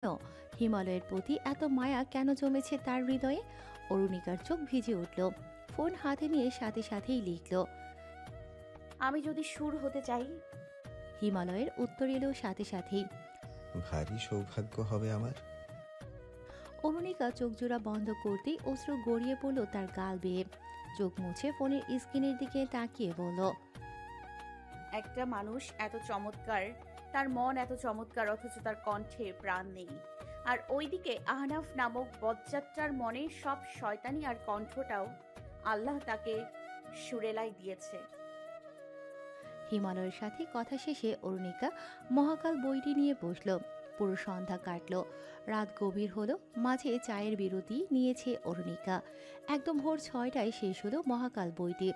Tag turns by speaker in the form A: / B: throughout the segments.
A: হিমালয়ের প্রতি এত মায়া কেন জমেছে তার হৃদয়ে? অরুণিকার চোখ ভিজে উঠল। ফোন হাতে নিয়ে সাথে সাথেই লিখল।
B: আমি যদি সুর হতে চাই।
A: হিমালয়ের উত্তর এলো সাথে সাথেই।
C: ভারী সৌভাগ্য হবে আমার।
A: অরুণিকা চোখ জোড়া বন্ধ করতেই অশ্রু গড়িয়ে পড়ল তার গাল বেয়ে। চোখ মুছে ফোনের স্ক্রিনের দিকে তাকিয়ে বলল।
B: একটা মানুষ এত চমৎকার, তার মন এত চমৎকার, অথচ তার কণ্ঠে প্রাণ নেই। আর ওইদিকে আহনাফ নামক বজ্জাতটার মনে সব শয়তানি, আর কণ্ঠটাও আল্লাহ তাকে সুরেলাই দিয়েছে।
A: হিমালয়ের সাথে কথা শেষে অরুণিকা মহাকাল বইটি নিয়ে বসল। পুরো সন্ধ্যা কাটল, রাত গভীর হলো। মাঝে চায়ের বিরতি নিয়েছে অরুণিকা। একদম ভোর 6টায় শেষ হলো মহাকাল বইটি।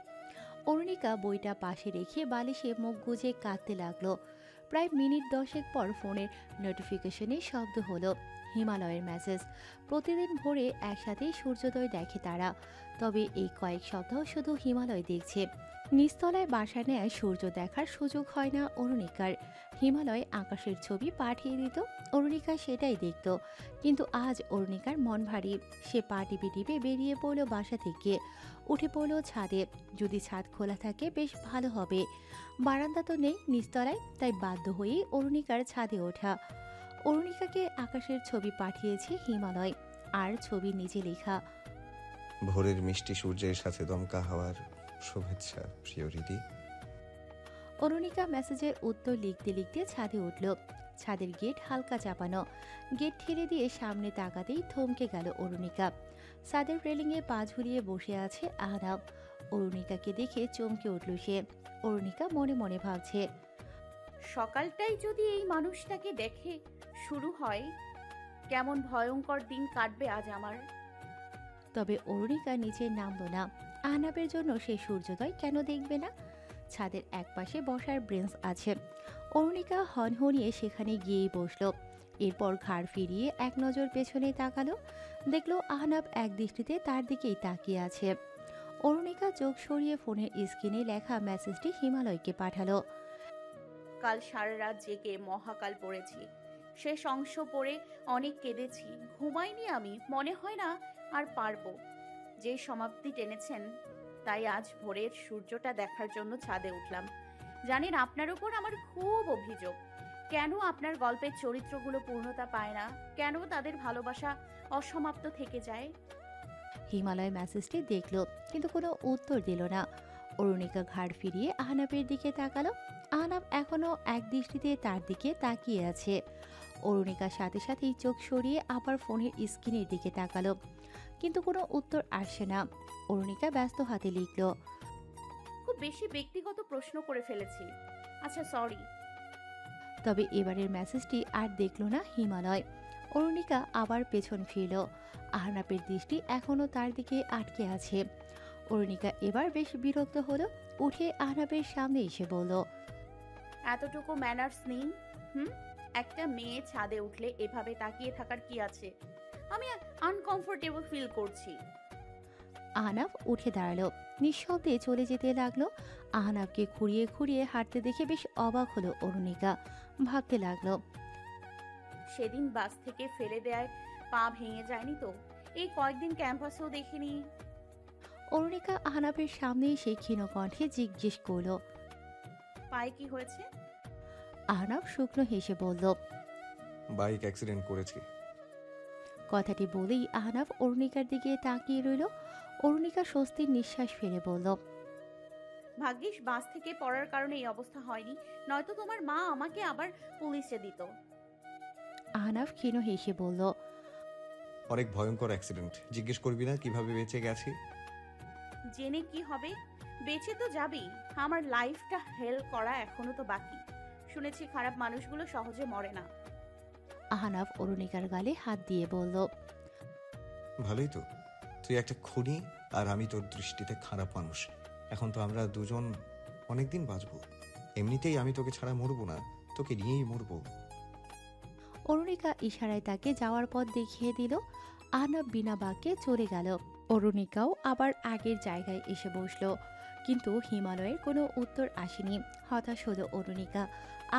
A: অরুণিকা বইটা পাশে রেখে বালিশে মুখ গুজে কাঁদতে লাগলো। প্রায় মিনিট 10 পর ফোনের নোটিফিকেশনে শব্দ হলো। হিমালয়ের মেসেজ। প্রতিদিন ভোরে একসাথেই সূর্যোদয় দেখে তারা। তবে এই কয়েক সপ্তাহ শুধু হিমালয় দেখছে। নিচতলায় বাসা নেয় সূর্য দেখার সুযোগ হয় না অরুণিকার। হিমালয় আকাশের ছবি পাঠিয়ে দিত, অরুণিকা সেটাই দেখত। কিন্তু আজ অরুণিকার মন ভারী। সে পা টিপে টিপে বেরিয়ে পড়ল বাসা থেকে। উঠে পড়ল ছাদে। যদি ছাদ খোলা থাকে বেশ ভালো হবে। বারান্দা তো নেই নিচতলায়, তাই বাধ্য হয়েই অরুণিকার ছাদে ওঠা। অরুণিকাকে আকাশের ছবি পাঠিয়েছে হিমালয়, আর ছবি নিচে লেখা।
C: ভোরের মিষ্টি সূর্যের সাথে দমকা হাওয়ার শুভেচ্ছা প্রিয় হৃদি।
A: অরুণিকা মেসেজের উত্তর লিখতে লিখতে ছাদে উঠল। ছাদের গেট হালকা চাপানো। গেট ঠেলে দিয়ে সামনে তাকাতেই থমকে গেল অরুণিকা। ছাদের রেলিংয়ে পা ঝুলিয়ে বসে আছে আহনাব। অরুণিকাকে দেখে চমকে উঠল সে। অরুণিকা মনে মনে ভাবছে,
B: সকালটাই যদি এই মানুষটাকে দেখে শুরু হয়, কেমন ভয়ঙ্কর দিন কাটবে আজ আমার।
A: তবে অরুণিকা নিচে নামল না। আহনাবের জন্য সে সূর্যোদয় কেন দেখবে না? ছাদের একপাশে বসার ব্রেঞ্চ আছে। অরুণিকা হনহনিয়ে সেখানে গিয়েই বসল। এরপর ঘাড় ফিরিয়ে এক নজর পেছনে তাকালো। দেখলো আহনাব এক দৃষ্টিতে তার দিকেই তাকিয়ে আছে। অরুণিকা চোখ সরিয়ে ফোনের স্ক্রিনে লেখা মেসেজটি হিমালয়কে পাঠালো।
B: কাল সারা রাত জেগে মহাকাল পড়েছি, শেষ অংশ পড়ে অনেক কেঁদেছি। ঘুমাইনি আমি, মনে হয় না আর পারবো। যে সমাপ্তি টেনেছেন, তাই আজ ভোরের সূর্যটা দেখার জন্য ছাদে উঠলাম। জানেন, আপনার উপর আমার খুব অভিযোগ। কেন আপনার গল্পের চরিত্রগুলো পূর্ণতা পায় না? কেন তাদের ভালোবাসা অসমাপ্ত থেকে যায়?
A: হিমালয় মেসেজটি দেখল, কিন্তু কোনো উত্তর দিল না। অরুণিকা ঘাড় ফিরিয়ে আহনাবের দিকে তাকালো। আহনাব এখনো এক দৃষ্টিতে তার দিকে তাকিয়ে আছে। অরুণিকার সাথে সাথেই চোখ সরিয়ে আবার ফোনের স্ক্রিনের দিকে তাকালো, কিন্তু কোনো উত্তর আসছে না। অরুণিকা ব্যস্ত হাতে লিখল।
B: খুব বেশি ব্যক্তিগত প্রশ্ন করে ফেলেছি, আচ্ছা সরি।
A: তবে এবারের মেসেজটি আর দেখল না হিমালয়। অরুণিকা আবার পেছন ফিরল। আহনাবের দৃষ্টি এখনো তার দিকে আটকে আছে। অরুণিকা এবার বেশ বিরক্ত হলো। উঠে আহনাবের সামনে এসে বলল,
B: এতটুকু ম্যানার্স নেই? একটা মেয়ে ছাদে উঠলে এভাবে তাকিয়ে থাকার কি আছে? আমি আনকমফোর্টেবল ফিল করছি।
A: আহনাব উঠে দাঁড়ালো, নিঃশব্দে চলে যেতে লাগলো। আহনাবকে খুঁড়িয়ে খুঁড়িয়ে হাঁটতে দেখে বেশ অবাক হলো অরুণিকা। ভাবতে লাগলো,
B: সেদিন বাস থেকে ফেলে দেয় পা ভেঙে যায়নি তো? এই কয়েকদিন ক্যাম্পাসেও দেখিনি।
A: অরুণিকা আহনাবের সামনে এসে ক্ষীণ কণ্ঠে জিজ্ঞেস করলো।
B: পায়ে কি হয়েছে?
A: আহনাব শুকনো হেসে বলল,
C: বাইক অ্যাক্সিডেন্ট করেছি।
A: কথাটি বলেই আহনাব অরুণিকার দিকে তাকিয়ে রইল। অরুণিকা স্বস্তির নিঃশ্বাস ফেলে বলল,
B: ভাগ্যিস বাস থেকে পড়ার কারণে এই অবস্থা হয়নি, নয়তো তোমার মা আমাকে আবার পুলিশে দিত।
A: আহনাব ক্ষীণ হেসে বলল,
C: অনেক ভয়ঙ্কর অ্যাক্সিডেন্ট, জিজ্ঞেস করবি না কিভাবে বেঁচে গেছি?
B: জেনে কি হবে? বেঁচে তো যাবেই। আমার লাইফটা হেল করা এখনো তো বাকি। শুনেছি খারাপ মানুষগুলো সহজে মরে না।
A: আহনাব অরুণিকার গালে হাত দিয়ে বলল,
C: ভালোই তো, তুই একটা খুনি আর আমি তোর দৃষ্টিতে খারাপ মানুষ। এখন তো আমরা দুজন অনেকদিন বাঁচবো। এমনিতেই আমি তোকে ছাড়া মরবো না, তোকে নিয়েই মরবো।
A: অরুণিকা ইশারায় তাকে যাওয়ার পথ দেখিয়ে দিল। আহনাব বিনা বাক্যে চলে গেল। অরুণিকাও আবার আগের জায়গায় এসে বসলো, কিন্তু হিমালয়ের কোনো উত্তর আসেনি। হতাশ হলো অরুণিকা।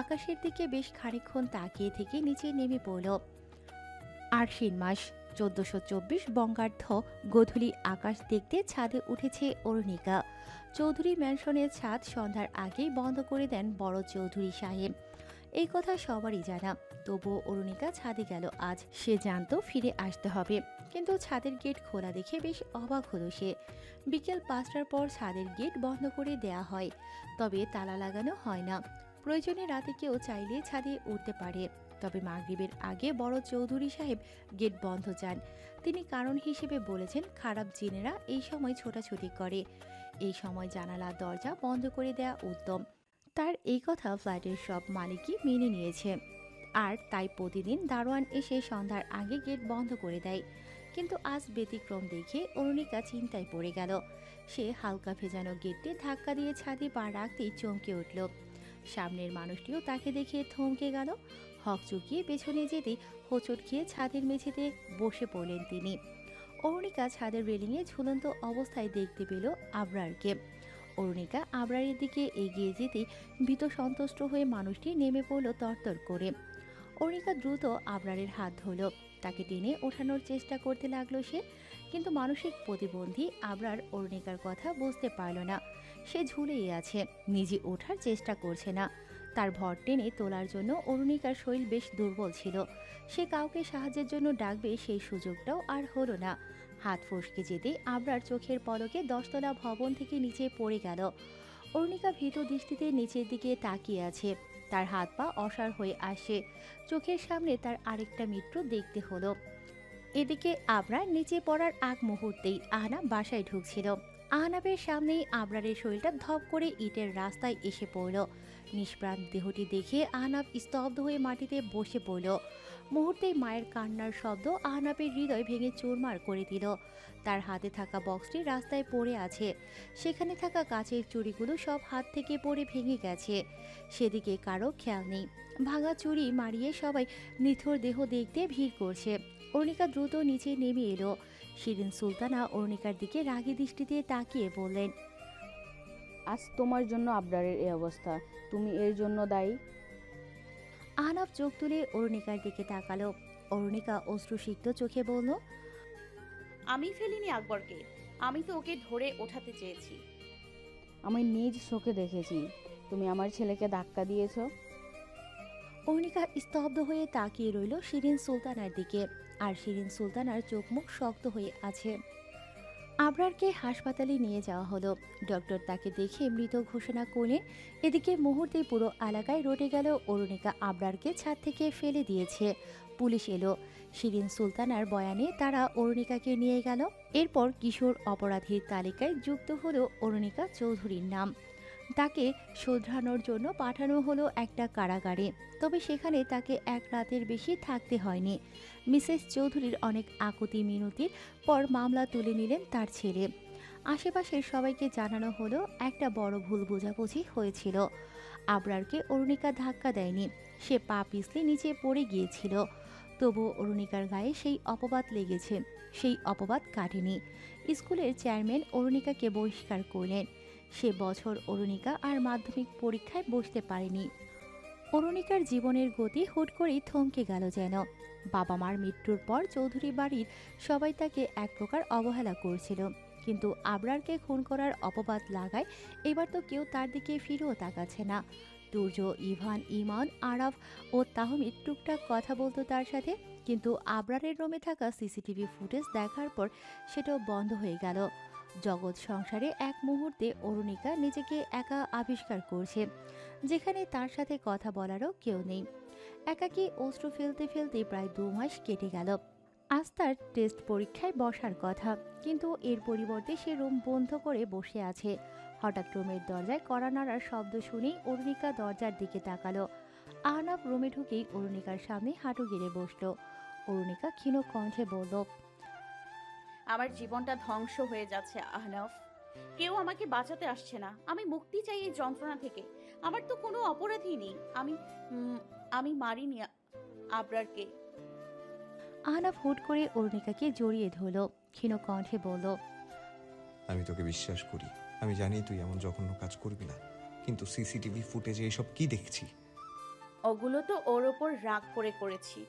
A: আকাশের দিকে বেশ খানিকক্ষণ তাকিয়ে থেকে নিচে নেমে পড়ল। আশ্বিন মাস ১৪২৪ বঙ্গাব্দ। গোধূলি আকাশ দেখতে ছাদে উঠেছে অরুণিকা। চৌধুরী ম্যানশনের ছাদ সন্ধ্যার আগেই বন্ধ করে দেন বড় চৌধুরী সাহেব। এই কথা সবারই জানা, তবুও অরুণিকা ছাদে গেল আজ। সে জানতো ফিরে আসতে হবে, কিন্তু ছাদের গেট খোলা দেখে বেশ অবাক হলো সে। বিকেল ৫টার পর ছাদের গেট বন্ধ করে দেয়া হয়, তবে তালা লাগানো হয় না। প্রয়োজনে রাতে কেউ চাইলে ছাদে উঠতে পারে, তবে মাগরিবের আগে বড় চৌধুরী সাহেব গেট বন্ধ চান। তিনি কারণ হিসেবে বলেছেন, খারাপ জিনেরা এই সময় ছোটাছুটি করে, এই সময় জানালা দরজা বন্ধ করে দেয়া উত্তম। তার এই কথা ফ্ল্যাটের সব মালিকই মেনে নিয়েছে, আর তাই প্রতিদিন দারোয়ান এসে সন্ধ্যার আগে গেট বন্ধ করে দেয়। কিন্তু আজ ব্যতিক্রম দেখে অরুণিকা চিন্তায় পড়ে গেল। সে হালকা ভেজানো গেটে ধাক্কা দিয়ে ছাদে পা রাখতেই চমকে উঠল। সামনের মানুষটিও তাকে দেখে থমকে গেল। হক চুকিয়ে পেছনে যেতে হোঁচট খেয়ে ছাদের মেঝেতে বসে পড়লেন তিনি। অরুণিকা ছাদের রেলিংয়ে ঝুলন্ত অবস্থায় দেখতে পেল আবরারকে। অরুণিকা আবরারের দিকে এগিয়ে যেতেই ভীত সন্তুষ্ট হয়ে মানুষটি নেমে পড়ল তরতর করে। অরুণিকা দ্রুত আবরারের হাত ধরল, তাকে টেনে ওঠানোর চেষ্টা করতে লাগলো সে। কিন্তু মানসিক প্রতিবন্ধী আবরার অরুণিকার কথা বুঝতে পারল না। সে ঝুলেই আছে, নিজে ওঠার চেষ্টা করছে না। তার ভর টেনে তোলার জন্য অরুণিকার শরীর বেশ দুর্বল ছিল। সে কাউকে সাহায্যের জন্য ডাকবে সেই সুযোগটাও আর হলো না। হাত ফসকে যেতে আবরার চোখের পলকে ১০তলা ভবন থেকে নিচে পড়ে গেল। অরুণিকা ভীত দৃষ্টিতে নিচের দিকে তাকিয়ে আছে। তার হাত পা অসাড় হয়ে আসে। চোখের সামনে তার আরেকটা মিত্র দেখতে হলো। এদিকে আবরার নিচে পড়ার আগ মুহূর্তেই আহনাব বাসায় ঢুকছিল। আহনাবের সামনেই আবরারের শরীরটা ধপ করে ইটের রাস্তায় এসে পড়ল। নিষ্প্রাণ দেহটি দেখে আহনাব স্তব্ধ হয়ে মাটিতে বসে পড়ল। মুহূর্তেই মায়ের কান্নার শব্দ আহনাবের হৃদয় ভেঙে চুরমার করে দিল। তার হাতে থাকা বক্সটি রাস্তায় পড়ে আছে। সেখানে থাকা কাচের চুড়িগুলো সব হাত থেকে পড়ে ভেঙে গেছে। সেদিকে কারো খেয়াল নেই। ভাঙা চুড়ি মারিয়ে সবাই নিথর দেহ দেখতে ভিড় করছে। অরুণিকা দ্রুত নিচে নেমে এলো। শিরিন সুলতানা অরুণিকার দিকে রাগী দৃষ্টিতে তাকিয়ে বললেন,
D: আজ তোমার জন্য আবরারের এই অবস্থা, তুমি এর জন্য দায়ী।
A: আহনাব চোখ তুলে অরুণিকার দিকে তাকালো। অরুণিকা অশ্রুসিক্ত চোখে বলল,
B: আমি ফেলিনি আকবরকে, আমি তো ওকে ধরে ওঠাতে চেয়েছি।
D: আমি নিজ চোখে দেখেছি তুমি আমার ছেলেকে ধাক্কা দিয়েছ।
A: অরুণিকা স্তব্ধ হয়ে তাকিয়ে রইল শিরিন সুলতানার দিকে, আর শিরিন সুলতানার চোখ মুখ শক্ত হয়ে আছে। আবরারকে হাসপাতালে নিয়ে যাওয়া হলো। ডক্টর তাকে দেখে মৃত ঘোষণা করলেন। এদিকে মুহূর্তে পুরো এলাকায় রটে গেল অরুণিকা আবরারকে ছাদ থেকে ফেলে দিয়েছে। পুলিশ এলো। শিরিন সুলতানার বয়ানে তারা অরুণিকাকে নিয়ে গেল। এরপর কিশোর অপরাধীর তালিকায় যুক্ত হলো অরুণিকা চৌধুরীর নাম। তাকে শোধরানোর জন্য পাঠানো হলো একটা কারাগারে, তবে সেখানে তাকে এক রাতের বেশি থাকতে হয়নি। মিসেস চৌধুরীর অনেক আকুতি মিনতির পর মামলা তুলে নিলেন তার ছেলে। আশেপাশের সবাইকে জানানো হলো একটা বড় ভুল বোঝাবুঝি হয়েছিল। আবরারকে অরুণিকা ধাক্কা দেয়নি, সে পা পিছলে নিচে পড়ে গিয়েছিল। তবুও অরুণিকার গায়ে সেই অপবাদ লেগেছে, সেই অপবাদ কাটেনি। স্কুলের চেয়ারম্যান অরুণিকাকে বহিষ্কার করলেন। সে বছর অরুণিকা আর মাধ্যমিক পরীক্ষায় বসতে পারেনি। অরুণিকার জীবনের গতি হুট করেই থমকে গেল যেন। বাবা মার মৃত্যুর পর চৌধুরী বাড়ির সবাই তাকে এক প্রকার অবহেলা করছিল, কিন্তু আবরারকে খুন করার অপবাদ লাগায় এবার তো কেউ তার দিকে ফিরেও তাকাচ্ছে না। দুর্য, ইভান, ইমান, আরাফ ও তাহমিদ টুকটাক কথা বলতো তার সাথে, কিন্তু আবরারের রুমে থাকা সিসিটিভি ফুটেজ দেখার পর সেটাও বন্ধ হয়ে গেল। জগৎ সংসারে এক মুহূর্তে অরুণিকা নিজেকে একা আবিষ্কার করছে, যেখানে তার সাথে কথা বলারও কেউ নেই। একাকী অশ্রু ফেলতে ফেলতে প্রায় 2 মাস কেটে গেল। আজ তার টেস্ট পরীক্ষায় বসার কথা, কিন্তু এর পরিবর্তে সে রুম বন্ধ করে বসে আছে। হঠাৎ রুমের দরজায় কড়া নাড়ার শব্দ শুনেই অরুণিকা দরজার দিকে তাকালো। আহনাব রুমে ঢুকেই অরুণিকার সামনে হাঁটু গেড়ে বসলো। অরুণিকা ক্ষীণ কণ্ঠে বলল,
B: আমার জীবনটা ধ্বংস হয়ে যাচ্ছে আহনাফ। কেউ আমাকে বাঁচাতে আসছে না। আমি মুক্তি চাই এই যন্ত্রণা থেকে। আমার তো কোনো অপরাধী নেই। আমি মারিনি আবরারকে।
A: আহনাব হুট করে অরুণিকাকে জড়িয়ে ধরল। ক্ষীণ কণ্ঠে বলল,
C: আমি তোকে বিশ্বাস করি, আমি জানি তুই এমন জঘন্য কাজ করবি না, কিন্তু সিসিটিভি ফুটেজে এসব কি দেখছি?
B: ওগুলো তো ওর ওপর রাগ করে করেছি।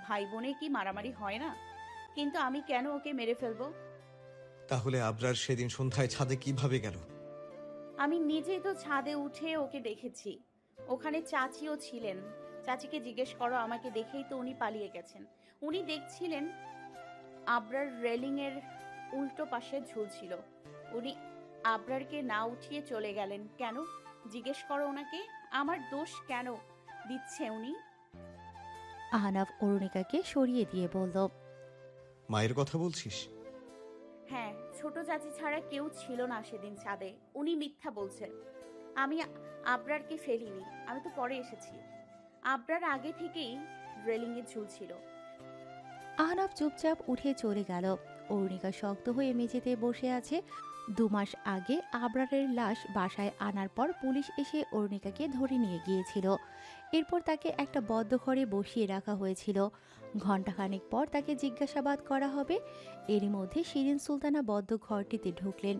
B: ভাই বোনে কি মারামারি হয় না? কিন্তু আমি কেন ওকে মেরে ফেলবো?
C: তাহলে আবরার সেদিন সন্ধ্যায় ছাদে কিভাবে গেল?
B: আমি নিজেই তো ছাদে উঠে ওকে দেখেছি। ওখানে চাচিও ছিলেন। চাচিকে জিজ্ঞেস করো, আমাকে দেখেই তো উনি পালিয়ে গেছেন। উনি দেখছিলেন আবরার রেলিং এর উল্টো পাশে ঝুলছিল। উনি আবরারকে না উঠিয়ে চলে গেলেন কেন? জিজ্ঞেস করো ওনাকে। আমার দোষ কেন দিচ্ছে উনি?
A: আহনাফ অরুণিকাকে সরিয়ে দিয়ে বলল,
C: মায়ের কথা বলছিস?
B: হ্যাঁ, ছোট চাচি ছাড়া কেউ ছিল না সেদিন ছাদে। উনি মিথ্যা বলছেন। আমি আবরারকে ফেলিনি, আমি তো পরে এসেছি। আবরার আগে থেকেই রেলিংয়ে ঝুলছিল।
A: আহনাফ চুপচাপ উঠে চলে গেল। অরুণিকা শক্ত হয়ে মেঝেতে বসে আছে। 2 মাস আগে আবরারের লাশ বাসায় আনার পর পুলিশ এসে অরুণিকাকে ধরে নিয়ে গিয়েছিল। এরপর তাকে একটা বদ্ধ ঘরে বসিয়ে রাখা হয়েছিল। ঘণ্টাখানেক পর তাকে জিজ্ঞাসাবাদ করা হবে। এরই মধ্যে শিরিন সুলতানা বদ্ধ ঘরটিতে ঢুকলেন।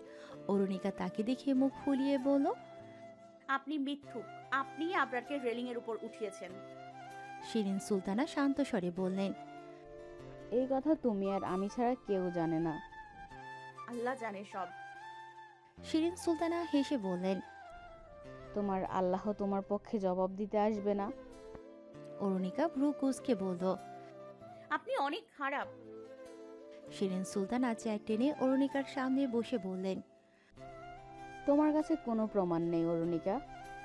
A: অরুণিকা তাকে দেখে মুখ ফুলিয়ে বলল,
B: আপনি মিথ্যুক। আপনিই আবরারকে রেলিং এর উপর উঠিয়েছেন।
A: শিরিন সুলতানা শান্ত স্বরে বললেন,
D: এই কথা তুমি আর আমি ছাড়া কেউ জানে না।
B: আল্লাহ জানে সব।
A: শিরিন সুলতানা হেসে বললেন,
D: তোমার আল্লাহ তোমার পক্ষে জবাব দিতে আসবে না?
A: অরুণিকা ভ্রু কুঁচকে বলল।
B: আপনি অনেক খারাপ।
A: শিরিন সুলতানা চেয়ার টেনে অরুণিকার সামনে বসে বললেন,
D: তোমার কাছে কোনো প্রমাণ নেই অরুণিকা।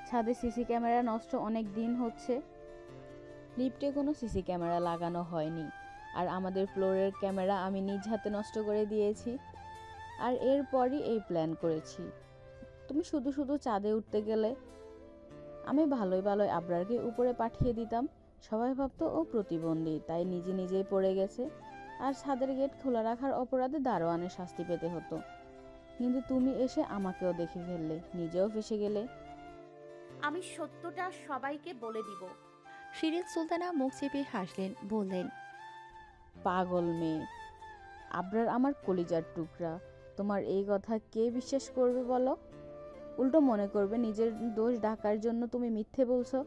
D: ছাদে সিসি ক্যামেরা নষ্ট অনেক দিন হচ্ছে। লিফটে কোনো সিসি ক্যামেরা লাগানো হয়নি, আর আমাদের ফ্লোরের ক্যামেরা আমি নিজ হাতে নষ্ট করে দিয়েছি। আর এরপরই এই প্ল্যান করেছি। তুমি শুধু শুধু চাঁদে উঠতে গেলে। আমি ভালোই ভালোই আবরারকে উপরে পাঠিয়ে দিতাম। সবাই ভাবতো ও প্রতিবন্ধী, তাই নিজে নিজেই পড়ে গেছে। আর ছাদের গেট খোলা রাখার অপরাধে দারোয়ানের শাস্তি পেতে হতো। কিন্তু তুমি এসে আমাকেও দেখে ফেললে, নিজেও ফেসে গেলে।
B: আমি সত্যটা সবাইকে বলে দিব।
A: শিরিন সুলতানা মুখ চেপে হাসলেন, বললেন,
D: পাগল মেয়ে। আবরার আমার কলিজার টুকরা। তোমার এই কথা কে বিশ্বাস করবে বলো? উল্টো মনে করবে নিজের দোষ ঢাকার জন্য তুমি মিথ্যে বলছো।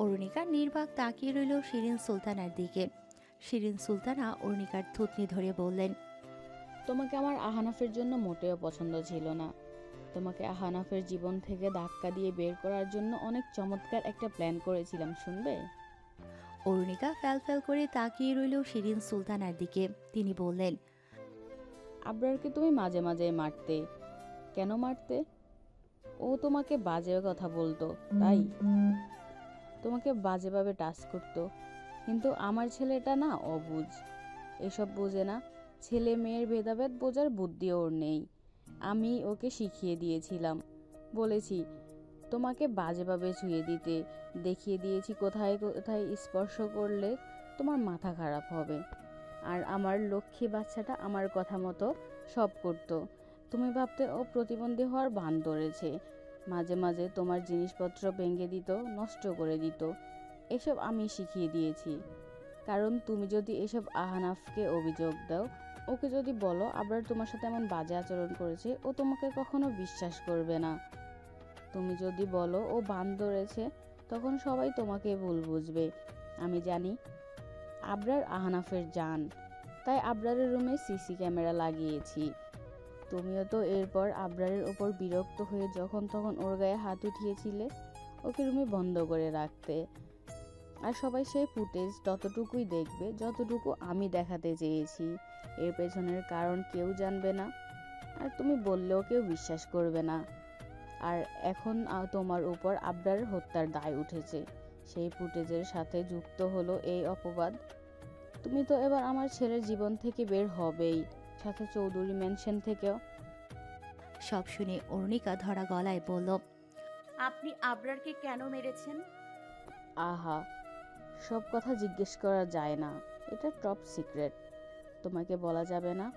A: অরুণিকা নির্বাক তাকিয়ে রইল শিরিন সুলতানার দিকে। শিরিন সুলতানা অরুণিকার থুতনি ধরে বললেন,
D: তোমাকে আমার আহানাফের জন্য মোটেও পছন্দ ছিল না। তোমাকে আহানাফের জীবন থেকে ধাক্কা দিয়ে বের করার জন্য অনেক চমৎকার একটা প্ল্যান করেছিলাম, শুনবে?
A: অরুণিকা ফ্যাল করে তাকিয়ে রইল শিরিন সুলতানার দিকে। তিনি বললেন,
D: আবরারকে তুমি মাঝে মাঝে মারতে। কেন মারতে? ও তোমাকে বাজে কথা বলতো, তাই তোমাকে বাজেভাবে টাচ করতো। কিন্তু আমার ছেলেটা না অবুঝ, এসব বোঝে না। ছেলে মেয়ের ভেদাভেদ বোঝার বুদ্ধি ওর নেই। আমি ওকে শিখিয়ে দিয়েছিলাম। বলেছি তোমাকে বাজেভাবে ছুঁয়ে দিতে, দেখিয়ে দিয়েছি কোথায় কোথায় স্পর্শ করলে তোমার মাথা খারাপ হবে। আর আমার লক্ষ্মী বাচ্চাটা আমার কথা মতো সব করতো। তুমি ভাবতে ও প্রতিবন্ধী হওয়ার ভান ধরেছে। মাঝে মাঝে তোমার জিনিসপত্র ভেঙে দিত, নষ্ট করে দিত। এসব আমি শিখিয়ে দিয়েছি। কারণ তুমি যদি এসব আহানাফকে অভিযোগ দাও, ওকে যদি বলো আবার তোমার সাথে এমন বাজে আচরণ করেছে, ও তোমাকে কখনো বিশ্বাস করবে না। তুমি যদি বলো ও বান ধরেছে, তখন সবাই তোমাকে ভুল বুঝবে। আমি জানি আবরার আহানাফের জান, তাই আবরারের রুমে সিসি ক্যামেরা লাগিয়েছি। তুমিও তো এরপর আবরারের ওপর বিরক্ত হয়ে যখন তখন ওর গায়ে হাত উঠিয়েছিলে। ওকে রুমে বন্ধ করে রাখতে। আর সবাই সেই ফুটেজ ততটুকুই দেখবে যতটুকু আমি দেখাতে চেয়েছি। এর পেছনের কারণ কেউ জানবে না, আর তুমি বললেও কেউ বিশ্বাস করবে না। আর এখন তোমার উপর আবরার হত্যার দায় উঠেছে। সেই ফুটেজের সাথে যুক্ত হলো এই অপবাদ। তুমি তো এবার আমার ছেলের জীবন থেকে বের হবেই, সাথে চৌধুরী ম্যানশন থেকেও।
A: সব শুনে অরুণিকা ধরা গলায় বলল,
B: আপনি আবরারকে কেন মেরেছেন?
D: আহা, সব কথা জিজ্ঞেস করা যায় না। এটা টপ সিক্রেট, তোমাকে বলা যাবে না।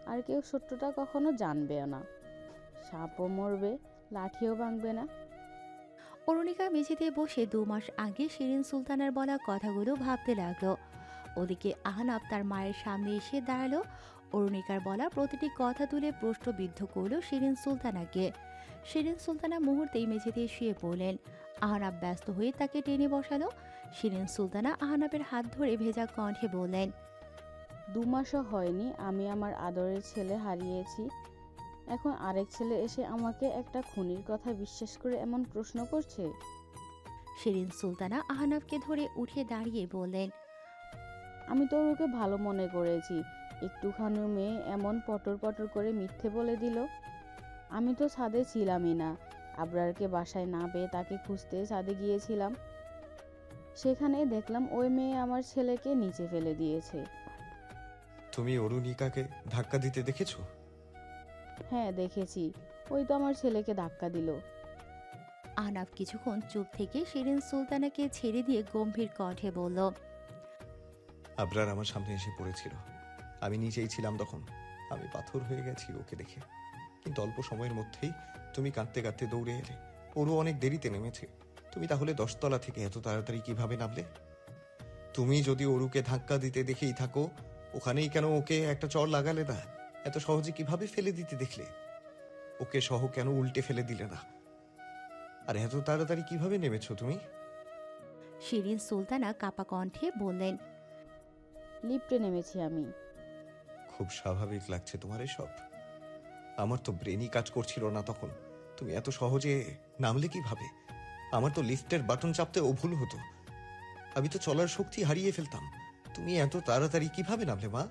D: আর কেউ সত্যটা কখনো জানবেও না। সাপও মরবে, লাঠিও ভাঙবে না।
A: অরুণিকা মেঝেতে বসে 2 মাস আগে শিরিন সুলতানার বলা কথাগুলো ভাবতে লাগলো। ওদিকে আহনাফ তার মায়ের সামনে এসে দাঁড়ালো। অরুণিকার বলা প্রতিটি কথা তুলে প্রশ্নবিদ্ধ করল শিরিন সুলতানাকে। শিরিন সুলতানা মুহূর্তেই মেঝেতে শুয়ে পড়লেন। আহনাফ ব্যস্ত হয়ে তাকে টেনে বসালো। শিরিন সুলতানা আহনাফের হাত ধরে ভেজা কণ্ঠে বললেন,
D: 2 মাসও হয়নি আমি আমার আদরের ছেলে হারিয়েছি, এখন আরেক ছেলে এসে আমাকে একটা খুনির কথা বিশ্বাস করে এমন প্রশ্ন করছে।
A: শিরিন সুলতানা আহনাফকে ধরে উঠে দাঁড়িয়ে বললেন,
D: আমি তো ওকে ভালো মনে করেছি, একটুখানি মেয়ে এমন পটর পটর করে মিথ্যে বলে দিল। আমি তো ছাদে ছিলামই না, আবরারকে বাসায় না পেয়ে তাকে খুঁজতে ছাদে গিয়েছিলাম, সেখানে দেখলাম ওই মেয়ে আমার ছেলেকে নিচে ফেলে দিয়েছে।
C: তুমি অরুণিকাকে ধাক্কা দিতে দেখেছো?
D: হ্যাঁ দেখেছি, ওই তো আমার ছেলেকে ধাক্কা দিল।
A: আহনাফ কিছুক্ষণ চুপ থেকে শিরিন সুলতানাকে ছেড়ে দিয়ে গম্ভীর কণ্ঠে বলল,
C: আবরার আমার সামনে এসে পড়েছিল, আমি নিচেই ছিলাম তখন। আমি পাথর হয়ে গেছি ওকে দেখে, কিন্তু অল্প সময়ের মধ্যেই তুমি কাঁদতে কাঁদতে দৌড়ে এলে। ওরও অনেক দেরিতে নেমেছে। তুমি তাহলে 10 তলা থেকে এত তাড়াতাড়ি কিভাবে নামলে? তুমি যদি ওরুকে ধাক্কা দিতে দেখেই থাকো, ওখানেই কেন ওকে একটা চড় লাগালে না? এত সহজে কিভাবে ফেলে দিতে দেখলে? ওকে সহ কেন উল্টে ফেলে দিলে না? আর এত তাড়াতাড়ি কিভাবে নেমেছো তুমি?
A: শিরিন সুলতানা কাপা কণ্ঠে বললেন,
D: লিফটে নেমেছি আমি।
C: খুব স্বাভাবিক লাগছে তোমার এসব। আমার তো ব্রেনই কাজ করছিল না তখন। তুমি এত সহজে নামলে কিভাবে? আমার তো লিফটের বাটন চাপতেও ভুল হতো। আমি তো চলার শক্তি হারিয়ে ফেলতাম। তুমি এত তাড়াতাড়ি কিভাবে নামলে মা?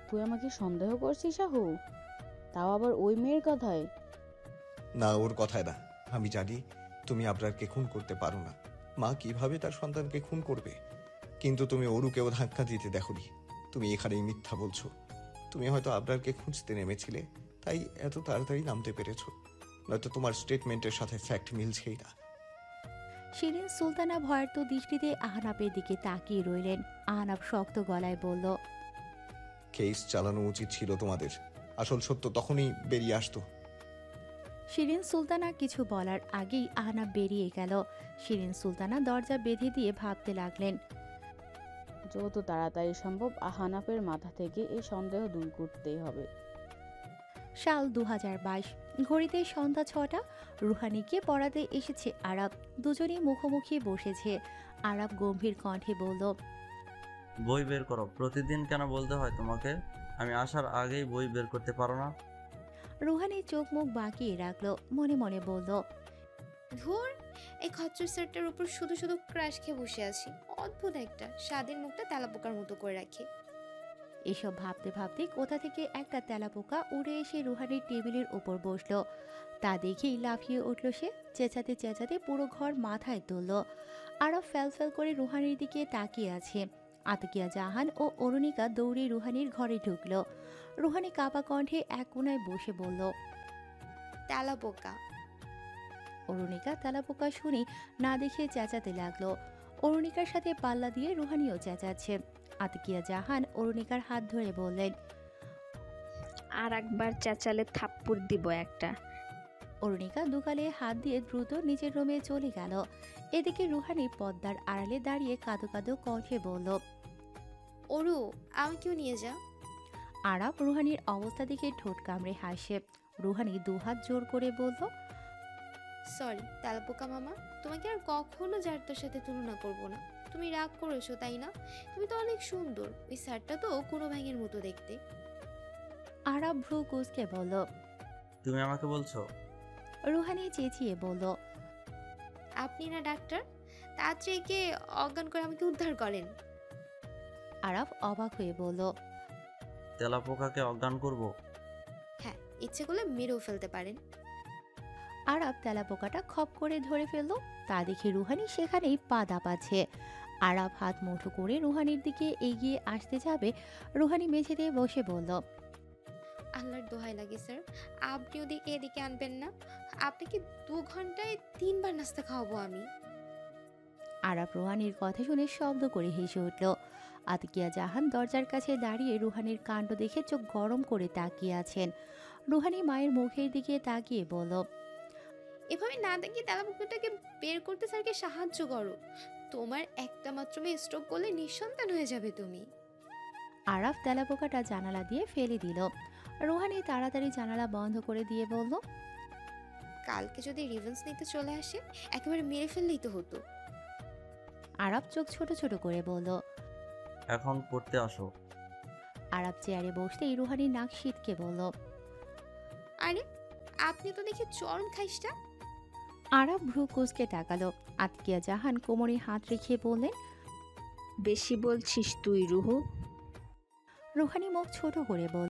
D: তুই আমাকে সন্দেহ করছিস শাহু, তাও আবার ওই মেয়ের কথায়?
C: না, ওর কথায় না। আমি জানি তুমি আবরারকে খুন করতে পারো না। মা কিভাবে তার সন্তানকে খুন করবে? কিন্তু তুমি অরুকেও ধাক্কা দিতে দেখোনি। তুমি এখানেই মিথ্যা বলছো। তুমি হয়তো আবরারকে খুঁজতে নেমেছিলে, তাই এত তাড়াতাড়ি নামতে পেরেছো। নয়তো তোমার স্টেটমেন্টের সাথে ফ্যাক্ট মিলছেই না।
A: শিরিন সুলতানা ভয়ার্ত দৃষ্টিতে আহনাফের দিকে তাকিয়ে রইলেন। আহনাফ শক্ত গলায় বলল,
C: কেস চালানো উচিত ছিল তোমাদের। আসল সত্য তখনই বেরিয়ে আসতো।
A: শিরিন সুলতানা কিছু বলার আগেই আহনাফ বেরিয়ে গেল। শিরিন সুলতানা দরজা বেঁধে দিয়ে ভাবতে লাগলেন,
D: যত তাড়াতাড়ি সম্ভব আহনাফের মাথা থেকে এই সন্দেহ দূর করতেই হবে।
A: সাল 2022, ঘড়িতে সন্ধ্যা 6টা। রুহানিকে পড়াতে এসেছে আরাব। দুজনেই মুখোমুখি বসেছে। আরাব গম্ভীর কণ্ঠে বলল,
E: বই বের করো। প্রতিদিন কেন বলতে হয় তোমাকে? আমি আসার আগেই বই বের করতে পারো না?
A: রুহানি চোখ মুখ বাঁকিয়ে রাখলো, মনে মনে বলল,
F: ধুর, এই খচ্চর সেটটার উপর শুধু শুধু ক্রাশ খেয়ে বসে আছি। অদ্ভুত একটা, স্বাদের মুখটা তেলাপোকার মতো করে রাখে।
A: এসব ভাবতে ভাবতে কোথা থেকে একটা তেলাপোকা উড়ে এসে রুহানির টেবিলের ওপর বসলো। তা দেখেই লাফিয়ে উঠল সে। চেঁচাতে চেঁচাতে পুরো ঘর মাথায় তুলল। আরব ফ্যাল ফ্যাল করে রুহানির দিকে তাকিয়ে আছে। আতকিয়া জাহান ও অরুণিকা দৌড়ে রুহানির ঘরে ঢুকলো। রুহানি কাপা কণ্ঠে এক কোনায় বসে বলল,
F: তেলাপোকা।
A: অরুণিকা তেলাপোকা শুনে না দেখে চেঁচাতে লাগলো। অরুণিকার সাথে পাল্লা দিয়ে রুহানিও চেঁচাচ্ছে। আতকিয়া জাহান অরুণিকার হাত ধরে বললেন,
G: আর একবার চেঁচালে থাপ্পড় দিব একটা।
A: অরুণিকা দুগালে হাত দিয়ে দ্রুত নিজের রুমে চলে গেল। এদিকে রুহানি পর্দার আড়ালে দাঁড়িয়ে কাঁদো কাঁদো কণ্ঠে বলল,
F: ওরু, আমাকেও নিয়ে যা।
A: আরাব রুহানির অবস্থা দেখে ঠোঁট কামড়ে হাসে। রুহানি দুহাত জোর করে বলল,
F: সরি তেলাপোকা মামা, তোমাকে আর কখনো যারটার সাথে তুলনা করব না। তুমি রাগ করেছো তাই না? তুমি তো অনেক সুন্দর। ওই শার্টটা তো কোনো ব্যাঙের মতো দেখতে।
A: আরাব ভ্রু কুঁচকে বলল।
E: তুমি আমাকে বলছো?
A: রুহানি চেঁচিয়ে বলল,
F: আপনি না ডাক্তার? তাড়াতাড়ি কে অজ্ঞান করে আমাকে উদ্ধার করেন।
A: আরাব অবাক হয়ে বলল,
E: তেলাপোকাকে অজ্ঞান করব?
F: হ্যাঁ, ইচ্ছে করলে মেরেও ফেলতে পারেন।
A: আরাব তেলাপোকাটা খপ করে ধরে ফেলল। তা দেখে রুহানি সেখানেই পা দাপাচ্ছে। আরাব হাত মুঠো করে রুহানির দিকে এগিয়ে আসতে যাবে। রুহানি মেঝেতে বসে বলল,
F: আল্লাহর দোহাই লাগে স্যার, আপনি ওদিকে এদিকে আনবেন না। আপনাকে 2 ঘন্টায় 3 বার নাস্তা খাওয়াবো আমি।
A: আরাব রুহানির কথা শুনে শব্দ করে হেসে উঠল। আতকিয়া জাহান দরজার কাছে দাঁড়িয়ে রুহানির কাণ্ড দেখে চোখ গরম করে তাকিয়ে আছেন। রুহানি মায়ের মুখের দিকে তাকিয়ে বলল,
F: এভাবে না দেখি তেলাপোকাটাকে বের করতে স্যারকে সাহায্য করো। তোমার একটা মাত্র মেয়ে স্ট্রোক করলে নিঃসন্তান হয়ে যাবে তুমি।
A: আরাব তেলাপোকাটা জানালা দিয়ে ফেলে দিল। রুহানি তাড়াতাড়ি জানালা বন্ধ করে দিয়ে বলল,
F: কালকে যদি রিভেন্স নিতে চলে আসে, একেবারে মেরে ফেললেই তো হতো।
A: আরাব চোখ ছোট ছোট করে বলল।
E: এখন পড়তে আসো।
A: আরাব চেয়ারে বসতেই রুহানি নাক সিটকে বলল।
F: আরে আপনি তো দেখি চরম খাইসটা।
A: আরাব ভ্রু কুঁচকে তাকালো। আতকিয়া জাহান কোমরে হাত রেখে বললেন।
G: বেশি বলছিস তুই রুহু।
A: রুহানি মুখ ছোট করে বলল।